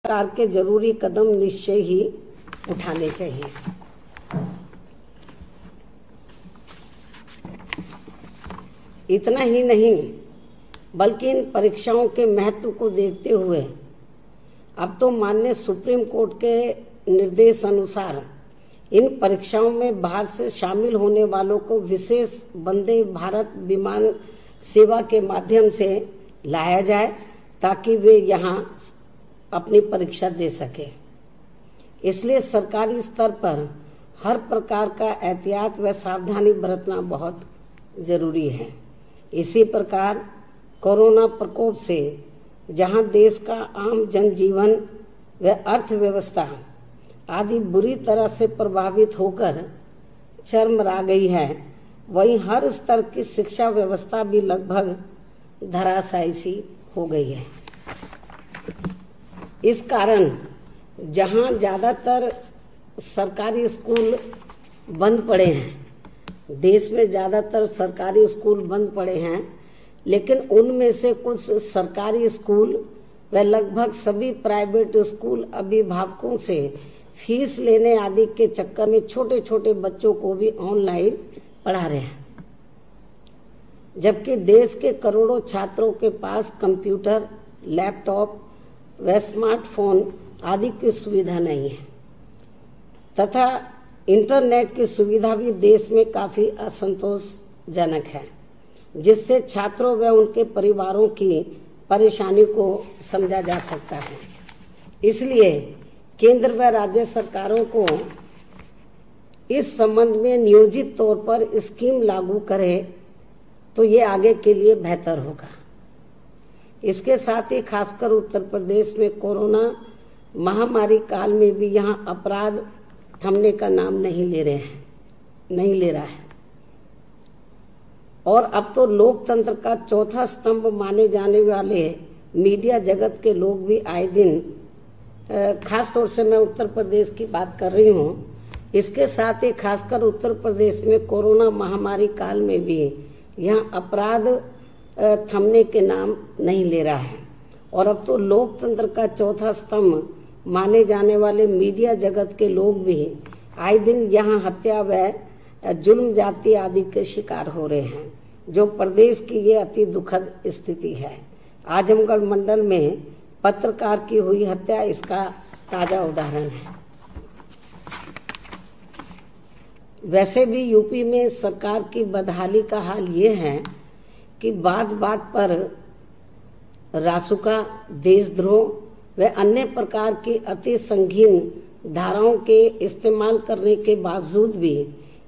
प्रकार के जरूरी कदम निश्चय ही उठाने चाहिए। इतना ही नहीं बल्कि इन परीक्षाओं के महत्व को देखते हुए अब तो माननीय सुप्रीम कोर्ट के निर्देश अनुसार इन परीक्षाओं में बाहर से शामिल होने वालों को विशेष वंदे भारत विमान सेवा के माध्यम से लाया जाए ताकि वे यहाँ अपनी परीक्षा दे सके। इसलिए सरकारी स्तर पर हर प्रकार का एहतियात व सावधानी बरतना बहुत जरूरी है। इसी प्रकार कोरोना प्रकोप से जहां देश का आम जनजीवन व अर्थव्यवस्था आदि बुरी तरह से प्रभावित होकर चरमरा गई है, वहीं हर स्तर की शिक्षा व्यवस्था भी लगभग धराशायी सी हो गई है। इस कारण जहां ज्यादातर सरकारी स्कूल बंद पड़े हैं, देश में ज्यादातर सरकारी स्कूल बंद पड़े हैं, लेकिन उनमें से कुछ सरकारी स्कूल व लगभग सभी प्राइवेट स्कूल अभिभावकों से फीस लेने आदि के चक्कर में छोटे छोटे बच्चों को भी ऑनलाइन पढ़ा रहे हैं, जबकि देश के करोड़ों छात्रों के पास कंप्यूटर, लैपटॉप व स्मार्टफोन आदि की सुविधा नहीं है तथा इंटरनेट की सुविधा भी देश में काफी असंतोषजनक है, जिससे छात्रों व उनके परिवारों की परेशानी को समझा जा सकता है। इसलिए केंद्र व राज्य सरकारों को इस संबंध में नियोजित तौर पर स्कीम लागू करे तो ये आगे के लिए बेहतर होगा। इसके साथ ही खासकर उत्तर प्रदेश में कोरोना महामारी काल में भी यहाँ अपराध थमने का नाम नहीं ले रहा है और अब तो लोकतंत्र का चौथा स्तंभ माने जाने वाले मीडिया जगत के लोग भी आए दिन, खास तौर से मैं उत्तर प्रदेश की बात कर रही हूँ, इसके साथ ही खासकर उत्तर प्रदेश में कोरोना महामारी काल में भी यहाँ अपराध थमने के नाम नहीं ले रहा है और अब तो लोकतंत्र का चौथा स्तंभ माने जाने वाले मीडिया जगत के लोग भी आए दिन यहाँ हत्या व जुल्म जाति आदि के शिकार हो रहे हैं, जो प्रदेश की ये अति दुखद स्थिति है। आजमगढ़ मंडल में पत्रकार की हुई हत्या इसका ताजा उदाहरण है। वैसे भी यूपी में सरकार की बदहाली का हाल ये है कि बात बात पर रासुका, देशद्रोह व अन्य प्रकार की अति संगीन धाराओं के इस्तेमाल करने के बावजूद भी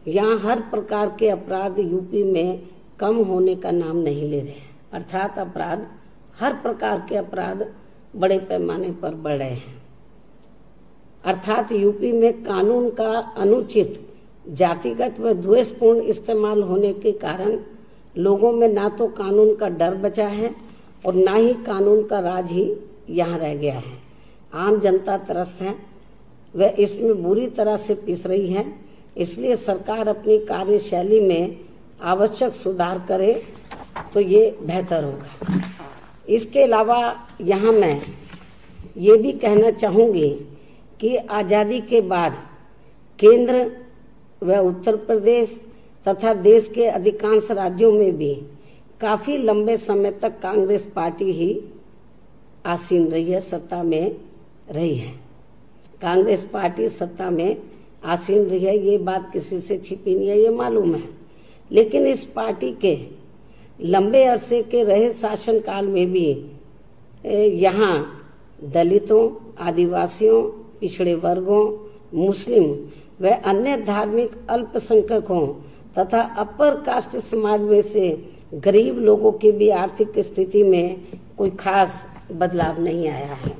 यहाँ हर प्रकार के अपराध यूपी में कम होने का नाम नहीं ले रहे हैं। अर्थात अपराध, हर प्रकार के अपराध बड़े पैमाने पर बढ़ रहे हैं। अर्थात यूपी में कानून का अनुचित जातिगत व द्वेषपूर्ण इस्तेमाल होने के कारण लोगों में ना तो कानून का डर बचा है और ना ही कानून का राज ही यहाँ रह गया है। आम जनता त्रस्त है व इसमें बुरी तरह से पिस रही है। इसलिए सरकार अपनी कार्यशैली में आवश्यक सुधार करे तो ये बेहतर होगा। इसके अलावा यहाँ मैं ये भी कहना चाहूँगी कि आज़ादी के बाद केंद्र व उत्तर प्रदेश तथा देश के अधिकांश राज्यों में भी काफी लंबे समय तक कांग्रेस पार्टी ही आसीन रही है, सत्ता में रही है। कांग्रेस पार्टी सत्ता में आसीन रही है, ये बात किसी से छिपी नहीं है, ये मालूम है। लेकिन इस पार्टी के लंबे अरसे के रहे शासनकाल में भी यहाँ दलितों, आदिवासियों, पिछड़े वर्गों, मुस्लिम व अन्य धार्मिक अल्पसंख्यकों तथा अपर कास्ट समाज में से गरीब लोगों की भी आर्थिक स्थिति में कोई खास बदलाव नहीं आया है।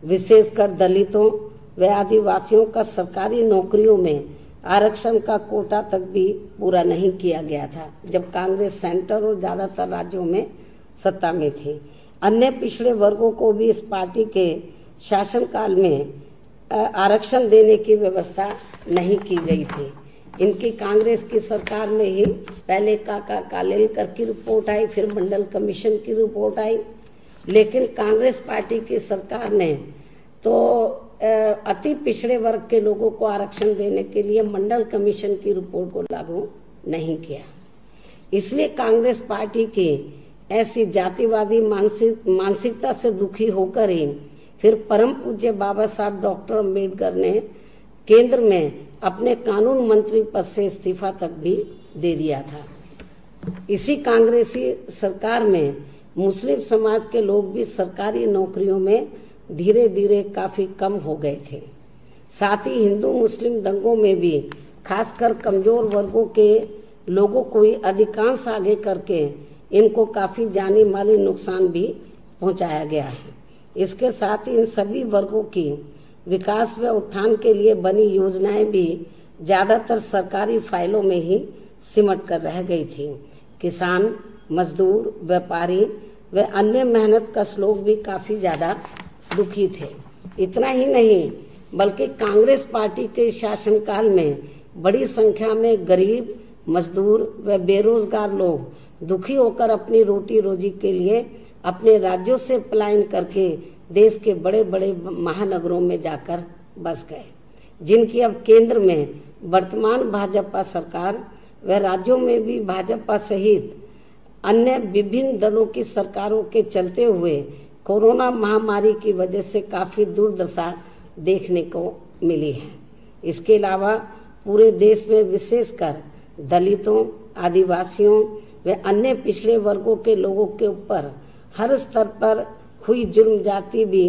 विशेषकर दलितों व आदिवासियों का सरकारी नौकरियों में आरक्षण का कोटा तक भी पूरा नहीं किया गया था जब कांग्रेस सेंटर और ज्यादातर राज्यों में सत्ता में थी। अन्य पिछड़े वर्गों को भी इस पार्टी के शासनकाल में आरक्षण देने की व्यवस्था नहीं की गई थी। इनकी कांग्रेस की सरकार में ही पहले कालेलकर की रिपोर्ट आई, फिर मंडल कमीशन की रिपोर्ट आई, लेकिन कांग्रेस पार्टी की सरकार ने तो अति पिछड़े वर्ग के लोगों को आरक्षण देने के लिए मंडल कमीशन की रिपोर्ट को लागू नहीं किया। इसलिए कांग्रेस पार्टी की ऐसी जातिवादी मानसिकता से दुखी होकर ही फिर परम पूज्य बाबा साहब डॉक्टर अम्बेडकर ने केंद्र में अपने कानून मंत्री पद से इस्तीफा तक भी दे दिया था। इसी कांग्रेसी सरकार में मुस्लिम समाज के लोग भी सरकारी नौकरियों में धीरे धीरे काफी कम हो गए थे। साथ ही हिंदू मुस्लिम दंगों में भी खासकर कमजोर वर्गों के लोगों को ही अधिकांश आगे करके इनको काफी जानी माली नुकसान भी पहुंचाया गया है। इसके साथ ही इन सभी वर्गों की विकास व उत्थान के लिए बनी योजनाएं भी ज्यादातर सरकारी फाइलों में ही सिमट कर रह गई थी। किसान, मजदूर, व्यापारी व अन्य मेहनत कश लोग भी काफी ज्यादा दुखी थे। इतना ही नहीं बल्कि कांग्रेस पार्टी के शासनकाल में बड़ी संख्या में गरीब, मजदूर व बेरोजगार लोग दुखी होकर अपनी रोटी रोजी के लिए अपने राज्यों से पलायन करके देश के बड़े बड़े महानगरों में जाकर बस गए, जिनकी अब केंद्र में वर्तमान भाजपा सरकार व राज्यों में भी भाजपा सहित अन्य विभिन्न दलों की सरकारों के चलते हुए कोरोना महामारी की वजह से काफी दुर्दशा देखने को मिली है। इसके अलावा पूरे देश में विशेषकर दलितों, आदिवासियों व अन्य पिछड़े वर्गों के लोगों के ऊपर हर स्तर पर हुई जुर्म जाति भी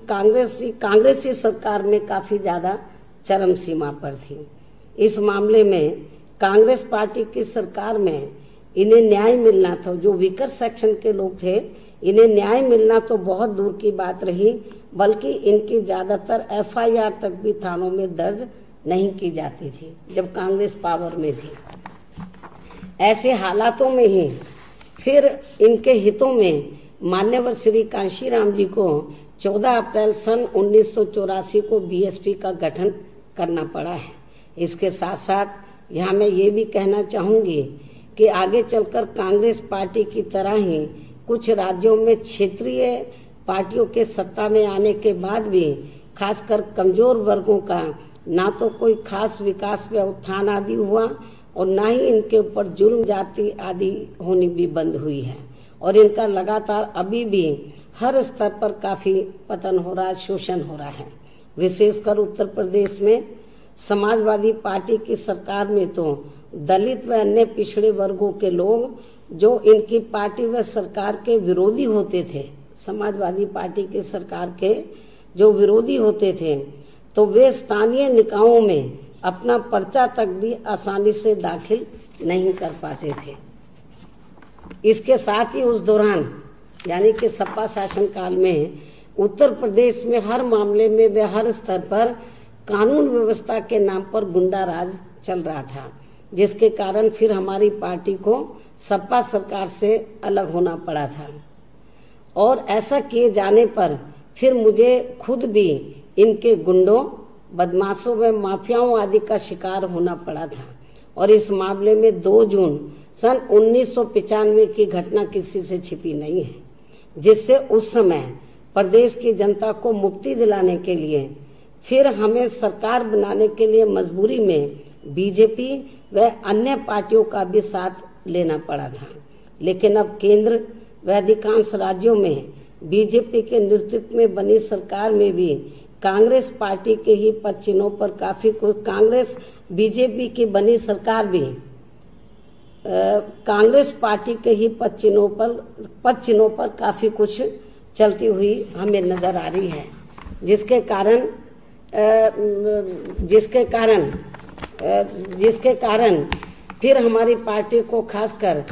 कांग्रेसी सरकार में काफी ज्यादा चरम सीमा पर थी। इस मामले में कांग्रेस पार्टी की सरकार में इन्हें न्याय मिलना था, जो वीकर सेक्शन के लोग थे, इन्हें न्याय मिलना तो बहुत दूर की बात रही, बल्कि इनकी ज्यादातर एफआईआर तक भी थानों में दर्ज नहीं की जाती थी जब कांग्रेस पावर में थी। ऐसे हालातों में ही फिर इनके हितों में मान्यवर श्री कांशीराम जी को 14 अप्रैल सन 1984 को बीएसपी का गठन करना पड़ा है। इसके साथ साथ यहाँ मैं ये भी कहना चाहूंगी कि आगे चलकर कांग्रेस पार्टी की तरह ही कुछ राज्यों में क्षेत्रीय पार्टियों के सत्ता में आने के बाद भी खासकर कमजोर वर्गों का ना तो कोई खास विकास व उत्थान आदि हुआ और ना ही इनके ऊपर जुर्म जाति आदि होनी भी बंद हुई है, और इनका लगातार अभी भी हर स्तर पर काफी पतन हो रहा है, शोषण हो रहा है। विशेषकर उत्तर प्रदेश में समाजवादी पार्टी की सरकार में तो दलित व अन्य पिछड़े वर्गों के लोग जो इनकी पार्टी व सरकार के विरोधी होते थे, समाजवादी पार्टी की सरकार के जो विरोधी होते थे, तो वे स्थानीय निकायों में अपना पर्चा तक भी आसानी से दाखिल नहीं कर पाते थे। इसके साथ ही उस दौरान यानी कि सपा शासनकाल में उत्तर प्रदेश में हर मामले में व हर स्तर पर कानून व्यवस्था के नाम पर गुंडा राज चल रहा था, जिसके कारण फिर हमारी पार्टी को सपा सरकार से अलग होना पड़ा था। और ऐसा किए जाने पर फिर मुझे खुद भी इनके गुंडों, बदमाशों व माफियाओं आदि का शिकार होना पड़ा था। और इस मामले में 2 जून सन 1995 की घटना किसी से छिपी नहीं है, जिससे उस समय प्रदेश की जनता को मुक्ति दिलाने के लिए फिर हमें सरकार बनाने के लिए मजबूरी में बीजेपी व अन्य पार्टियों का भी साथ लेना पड़ा था। लेकिन अब केंद्र व अधिकांश राज्यों में बीजेपी के नेतृत्व में बनी सरकार में भी कांग्रेस पार्टी के ही पद चिन्हों पर काफी कुछ बीजेपी की बनी सरकार भी कांग्रेस पार्टी के ही पद चिन्हों पर काफी कुछ चलती हुई हमें नजर आ रही है, जिसके कारण फिर हमारी पार्टी को खासकर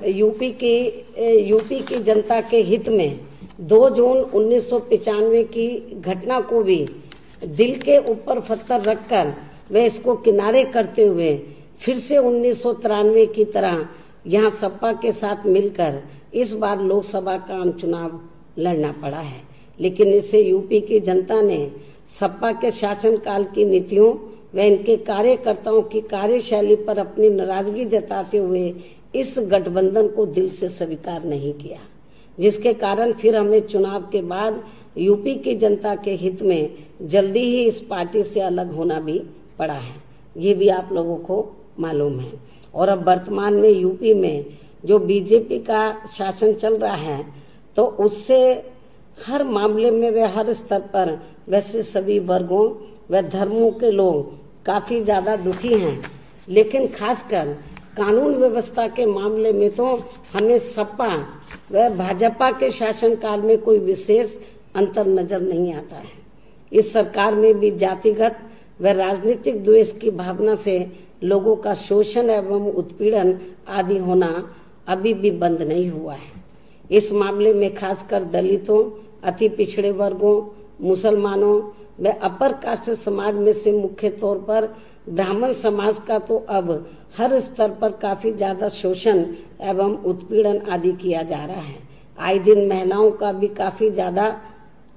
यूपी की जनता के हित में 2 जून 1995 की घटना को भी दिल के ऊपर पत्थर रखकर वे इसको किनारे करते हुए फिर से 1993 की तरह यहाँ सपा के साथ मिलकर इस बार लोकसभा का आम चुनाव लड़ना पड़ा है। लेकिन इससे यूपी की जनता ने सपा के शासनकाल की नीतियों व इनके कार्यकर्ताओं की कार्यशैली पर अपनी नाराजगी जताते हुए इस गठबंधन को दिल से स्वीकार नहीं किया। जिसके कारण फिर हमें चुनाव के बाद यूपी की जनता के हित में जल्दी ही इस पार्टी से अलग होना भी पड़ा है। ये भी आप लोगों को मालूम है। और अब वर्तमान में यूपी में जो बीजेपी का शासन चल रहा है, तो उससे हर मामले में वे हर स्तर पर वैसे सभी वर्गों व धर्मों के लोग काफी ज्यादा दुखी हैं। लेकिन खासकर कानून व्यवस्था के मामले में तो हमें सपा व भाजपा के शासनकाल में कोई विशेष अंतर नजर नहीं आता है। इस सरकार में भी जातिगत व राजनीतिक द्वेष की भावना से लोगों का शोषण एवं उत्पीड़न आदि होना अभी भी बंद नहीं हुआ है। इस मामले में खासकर दलितों, अति पिछड़े वर्गों, मुसलमानों व अपर कास्ट समाज में से मुख्य तौर पर ब्राह्मण समाज का तो अब हर स्तर पर काफी ज्यादा शोषण एवं उत्पीड़न आदि किया जा रहा है। आए दिन महिलाओं का भी काफी ज्यादा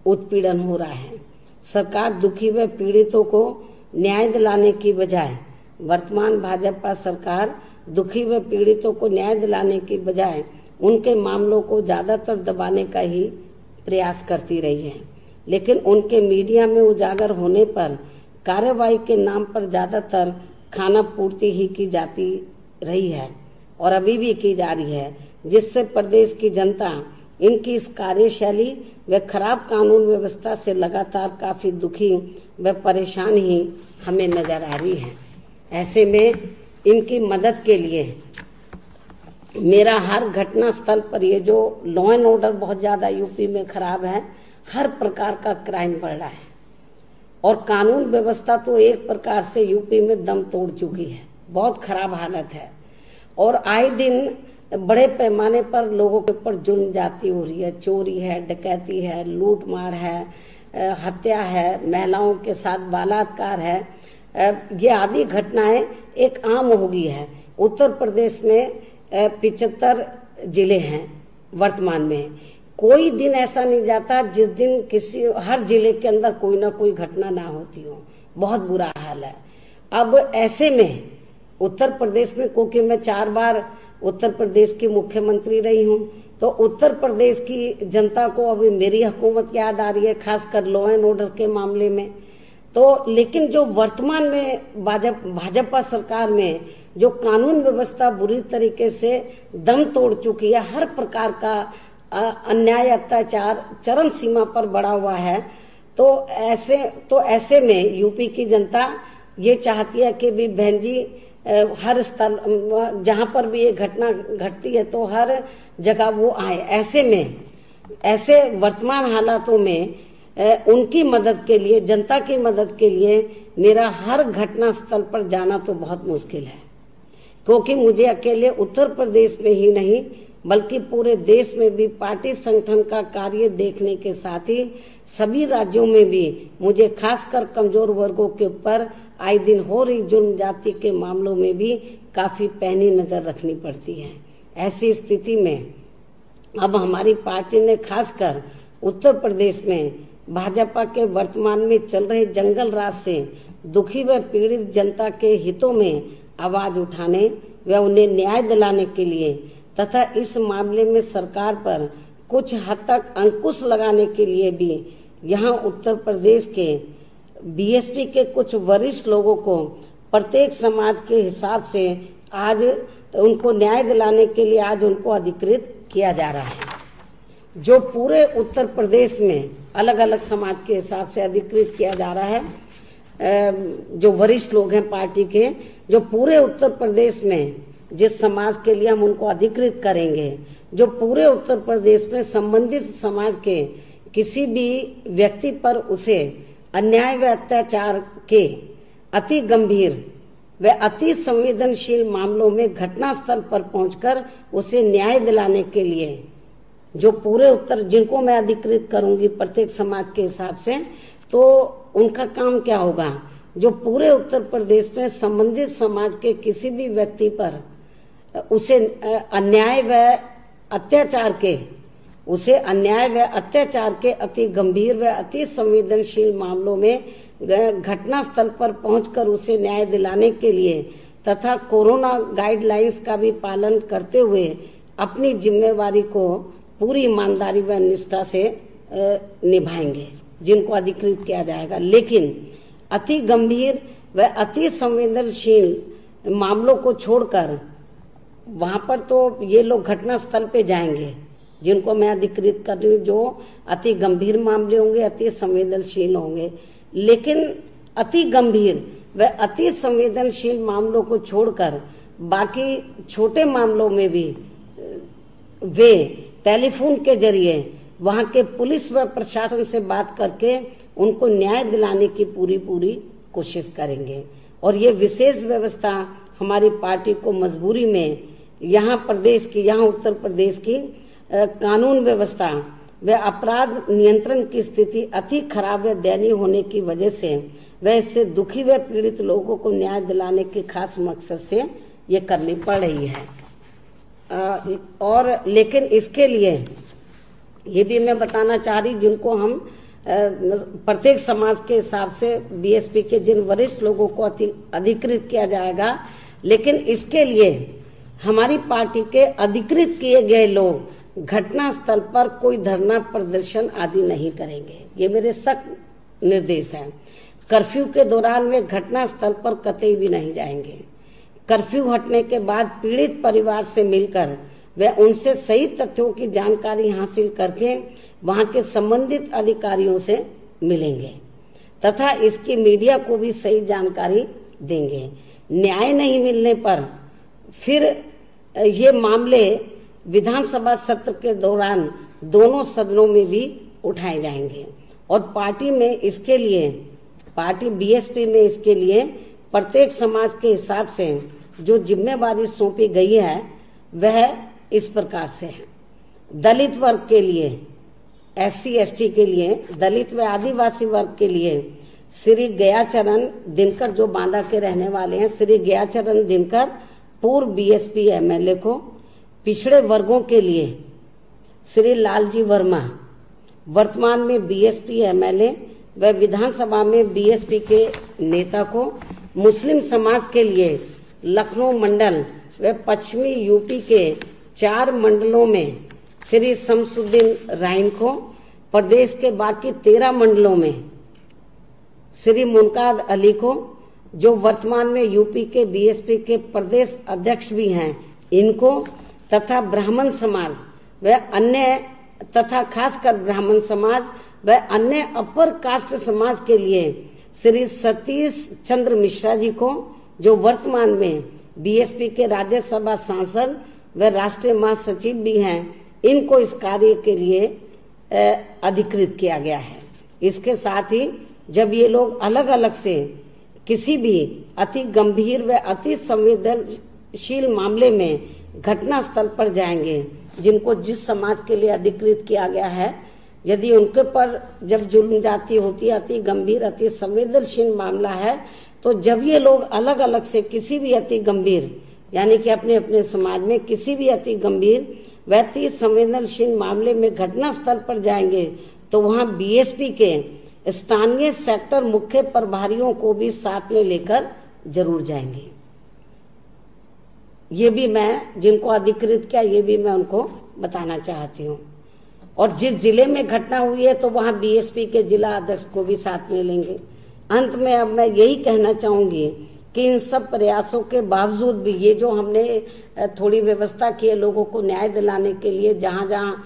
उत्पीड़न हो रहा है। सरकार दुखी व पीड़ितों को न्याय दिलाने की बजाय, वर्तमान भाजपा सरकार दुखी व पीड़ितों को न्याय दिलाने की बजाय उनके मामलों को ज्यादातर दबाने का ही प्रयास करती रही है। लेकिन उनके मीडिया में उजागर होने पर कार्रवाई के नाम पर ज्यादातर खाना पूर्ति ही की जाती रही है और अभी भी की जा रही है, जिससे प्रदेश की जनता इनकी इस कार्यशैली व खराब कानून व्यवस्था से लगातार काफी दुखी व परेशान ही हमें नजर आ रही है। ऐसे में इनकी मदद के लिए मेरा हर घटना स्थल पर, ये जो लॉ एंड ऑर्डर बहुत ज्यादा यूपी में खराब है, हर प्रकार का क्राइम बढ़ रहा है और कानून व्यवस्था तो एक प्रकार से यूपी में दम तोड़ चुकी है। बहुत खराब हालत है और आए दिन बड़े पैमाने पर लोगों के ऊपर जुर्म जाती हो रही है। चोरी है, डकैती है, लूट मार है, हत्या है, महिलाओं के साथ बलात्कार है, ये आदि घटनाएं एक आम हो गई है। उत्तर प्रदेश में 75 जिले हैं वर्तमान में। कोई दिन ऐसा नहीं जाता जिस दिन किसी हर जिले के अंदर कोई ना कोई घटना ना होती हो। बहुत बुरा हाल है। अब ऐसे में उत्तर प्रदेश में, क्योंकि मैं 4 बार उत्तर प्रदेश की मुख्यमंत्री रही हूं, तो उत्तर प्रदेश की जनता को अभी मेरी हुकूमत याद आ रही है, खासकर लॉ एंड ऑर्डर के मामले में। तो लेकिन जो वर्तमान में भाजपा सरकार में जो कानून व्यवस्था बुरी तरीके से दम तोड़ चुकी है, हर प्रकार का अन्याय अत्याचार चरम सीमा पर बढ़ा हुआ है, तो ऐसे में यूपी की जनता ये चाहती है कि भी बहन जी हर स्थल जहां पर भी ये घटना घटती है तो हर जगह वो आए। ऐसे में ऐसे वर्तमान हालातों में उनकी मदद के लिए, जनता की मदद के लिए मेरा हर घटना स्थल पर जाना तो बहुत मुश्किल है, क्योंकि मुझे अकेले उत्तर प्रदेश में ही नहीं बल्कि पूरे देश में भी पार्टी संगठन का कार्य देखने के साथ ही सभी राज्यों में भी मुझे खासकर कमजोर वर्गों के ऊपर आए दिन हो रही जुर्म जाति के मामलों में भी काफी पैनी नजर रखनी पड़ती है। ऐसी स्थिति में अब हमारी पार्टी ने खासकर उत्तर प्रदेश में भाजपा के वर्तमान में चल रहे जंगल राज से दुखी व पीड़ित जनता के हितों में आवाज उठाने व उन्हें न्याय दिलाने के लिए तथा इस मामले में सरकार पर कुछ हद तक अंकुश लगाने के लिए भी यहाँ उत्तर प्रदेश के बीएसपी के कुछ वरिष्ठ लोगों को प्रत्येक समाज के हिसाब से आज उनको न्याय दिलाने के लिए आज उनको अधिकृत किया जा रहा है। जो पूरे उत्तर प्रदेश में अलग अलग समाज के हिसाब से अधिकृत किया जा रहा है, जो वरिष्ठ लोग हैं पार्टी के, जो पूरे उत्तर प्रदेश में जिस समाज के लिए हम उनको अधिकृत करेंगे, जो पूरे उत्तर प्रदेश में संबंधित समाज के किसी भी व्यक्ति पर उसे अन्याय व अत्याचार के अति गंभीर व अति संवेदनशील मामलों में घटनास्थल पर पहुंचकर उसे न्याय दिलाने के लिए जो पूरे उत्तर, जिनको मैं अधिकृत करूंगी प्रत्येक समाज के हिसाब से, तो उनका काम क्या होगा? जो पूरे उत्तर प्रदेश में संबंधित समाज के किसी भी व्यक्ति पर उसे अन्याय व अत्याचार के अति गंभीर व अति संवेदनशील मामलों में घटनास्थल पर पहुंचकर उसे न्याय दिलाने के लिए तथा कोरोना गाइडलाइंस का भी पालन करते हुए अपनी जिम्मेवारी को पूरी ईमानदारी व निष्ठा से निभाएंगे जिनको अधिकृत किया जाएगा। लेकिन अति गंभीर व अति संवेदनशील मामलों को छोड़कर वहां पर तो ये लोग घटना स्थल पे जाएंगे जिनको मैं अधिकृत कर रही हूँ, जो अति गंभीर मामले होंगे, अति संवेदनशील होंगे। लेकिन अति गंभीर व अति संवेदनशील मामलों को छोड़कर बाकी छोटे मामलों में भी वे टेलीफोन के जरिए वहां के पुलिस व प्रशासन से बात करके उनको न्याय दिलाने की पूरी कोशिश करेंगे। और ये विशेष व्यवस्था हमारी पार्टी को मजबूरी में यहाँ उत्तर प्रदेश की कानून व्यवस्था व अपराध नियंत्रण की स्थिति अति खराब व दयनीय होने की वजह से व इससे दुखी व पीड़ित लोगों को न्याय दिलाने के खास मकसद से ये करनी पड़ रही है। और लेकिन इसके लिए ये भी मैं बताना चाह रही, जिनको हम प्रत्येक समाज के हिसाब से बीएसपी के जिन वरिष्ठ लोगों को अधिकृत किया जाएगा, लेकिन इसके लिए हमारी पार्टी के अधिकृत किए गए लोग घटना स्थल पर कोई धरना प्रदर्शन आदि नहीं करेंगे। ये मेरे सख्त निर्देश हैं। कर्फ्यू के दौरान वे घटना स्थल पर कतई भी नहीं जाएंगे। कर्फ्यू हटने के बाद पीड़ित परिवार से मिलकर वे उनसे सही तथ्यों की जानकारी हासिल करके वहां के संबंधित अधिकारियों से मिलेंगे तथा इसकी मीडिया को भी सही जानकारी देंगे। न्याय नहीं मिलने पर फिर ये मामले विधानसभा सत्र के दौरान दोनों सदनों में भी उठाए जाएंगे। और पार्टी बीएसपी में इसके लिए प्रत्येक समाज के हिसाब से जो जिम्मेवारी सौंपी गई है वह इस प्रकार से है। दलित वर्ग के लिए, SC ST के लिए, दलित व आदिवासी वर्ग के लिए श्री गयाचरण दिनकर, जो बांदा के रहने वाले हैं, श्री गयाचरण दिनकर पूर्व BSP MLA को, पिछड़े वर्गों के लिए श्री लालजी वर्मा वर्तमान में BSP MLA व विधानसभा में BSP के नेता को, मुस्लिम समाज के लिए लखनऊ मंडल व पश्चिमी यूपी के 4 मंडलों में श्री शमसुद्दीन राइन को, प्रदेश के बाकी 13 मंडलों में श्री मुनकाद अली को, जो वर्तमान में यूपी के BSP के प्रदेश अध्यक्ष भी हैं, इनको, तथा ब्राह्मण समाज व अन्य तथा खासकर ब्राह्मण समाज व अन्य अपर कास्ट समाज के लिए श्री सतीश चंद्र मिश्रा जी को, जो वर्तमान में BSP के राज्यसभा सांसद व राष्ट्रीय महासचिव भी हैं, इनको इस कार्य के लिए अधिकृत किया गया है। इसके साथ ही जब ये लोग अलग अलग से किसी भी अति गंभीर व अति संवेदनशील मामले में घटना स्थल पर जाएंगे, जिनको जिस समाज के लिए अधिकृत किया गया है, यदि उनके पर जब जुल्म जाती होती है, अति गंभीर अति संवेदनशील मामला है, तो जब ये लोग अलग अलग से किसी भी अति गंभीर, यानी कि अपने अपने समाज में किसी भी अति गंभीर व अति संवेदनशील मामले में घटना स्थल पर जाएंगे, तो वहां BSP के स्थानीय सेक्टर मुख्य प्रभारियों को भी साथ में लेकर जरूर जाएंगे। ये भी मैं, जिनको अधिकृत किया, ये भी मैं उनको बताना चाहती हूँ। और जिस जिले में घटना हुई है तो वहां BSP के जिला अध्यक्ष को भी साथ में लेंगे। अंत में अब मैं यही कहना चाहूंगी कि इन सब प्रयासों के बावजूद भी ये जो हमने थोड़ी व्यवस्था की है लोगों को न्याय दिलाने के लिए, जहाँ जहाँ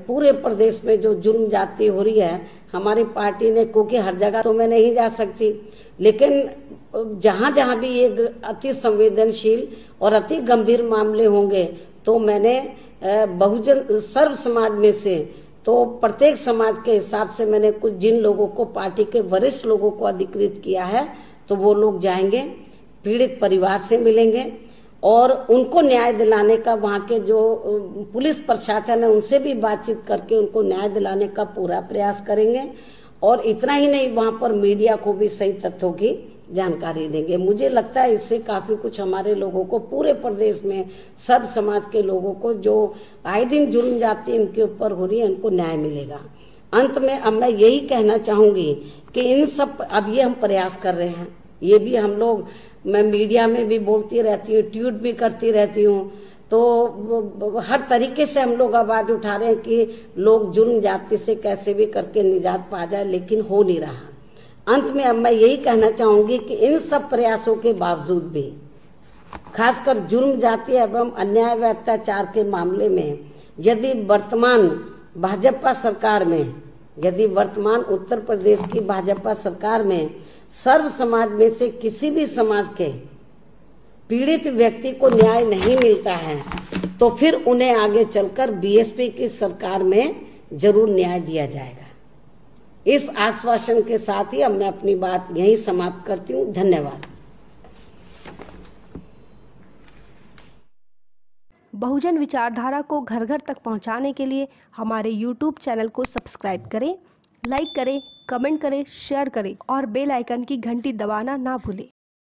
पूरे प्रदेश में जो जुर्म जाती हो रही है, हमारी पार्टी ने, क्योंकि हर जगह तो मैं नहीं जा सकती, लेकिन जहाँ जहाँ भी ये अति संवेदनशील और अति गंभीर मामले होंगे तो मैंने बहुजन सर्व समाज में से तो प्रत्येक समाज के हिसाब से मैंने कुछ जिन लोगों को, पार्टी के वरिष्ठ लोगों को अधिकृत किया है, तो वो लोग जाएंगे, पीड़ित परिवार से मिलेंगे और उनको न्याय दिलाने का, वहाँ के जो पुलिस प्रशासन है उनसे भी बातचीत करके उनको न्याय दिलाने का पूरा प्रयास करेंगे। और इतना ही नहीं, वहाँ पर मीडिया को भी सही तथ्यों की जानकारी देंगे। मुझे लगता है इससे काफी कुछ हमारे लोगों को, पूरे प्रदेश में सब समाज के लोगों को जो आए दिन जुल्म जाती इनके ऊपर हो रही है, इनको न्याय मिलेगा। अंत में अब मैं यही कहना चाहूंगी कि इन सब, अब ये हम प्रयास कर रहे हैं, ये भी हम लोग, मैं मीडिया में भी बोलती रहती हूँ, ट्वीट भी करती रहती हूँ, तो हर तरीके से हम लोग आवाज उठा रहे हैं कि लोग जुर्म जाति से कैसे भी करके निजात पा जाए, लेकिन हो नहीं रहा। अंत में अब मैं यही कहना चाहूंगी कि इन सब प्रयासों के बावजूद भी, खासकर जुर्म जाति एवं अन्याय व अत्याचार के मामले में, यदि वर्तमान उत्तर प्रदेश की भाजपा सरकार में सर्व समाज में से किसी भी समाज के पीड़ित व्यक्ति को न्याय नहीं मिलता है, तो फिर उन्हें आगे चलकर बीएसपी की सरकार में जरूर न्याय दिया जाएगा। इस आश्वासन के साथ ही अब मैं अपनी बात यहीं समाप्त करती हूँ। धन्यवाद। बहुजन विचारधारा को घर घर तक पहुंचाने के लिए हमारे YouTube चैनल को सब्सक्राइब करें, लाइक करें, कमेंट करें, शेयर करें और बेल आइकन की घंटी दबाना ना भूलें।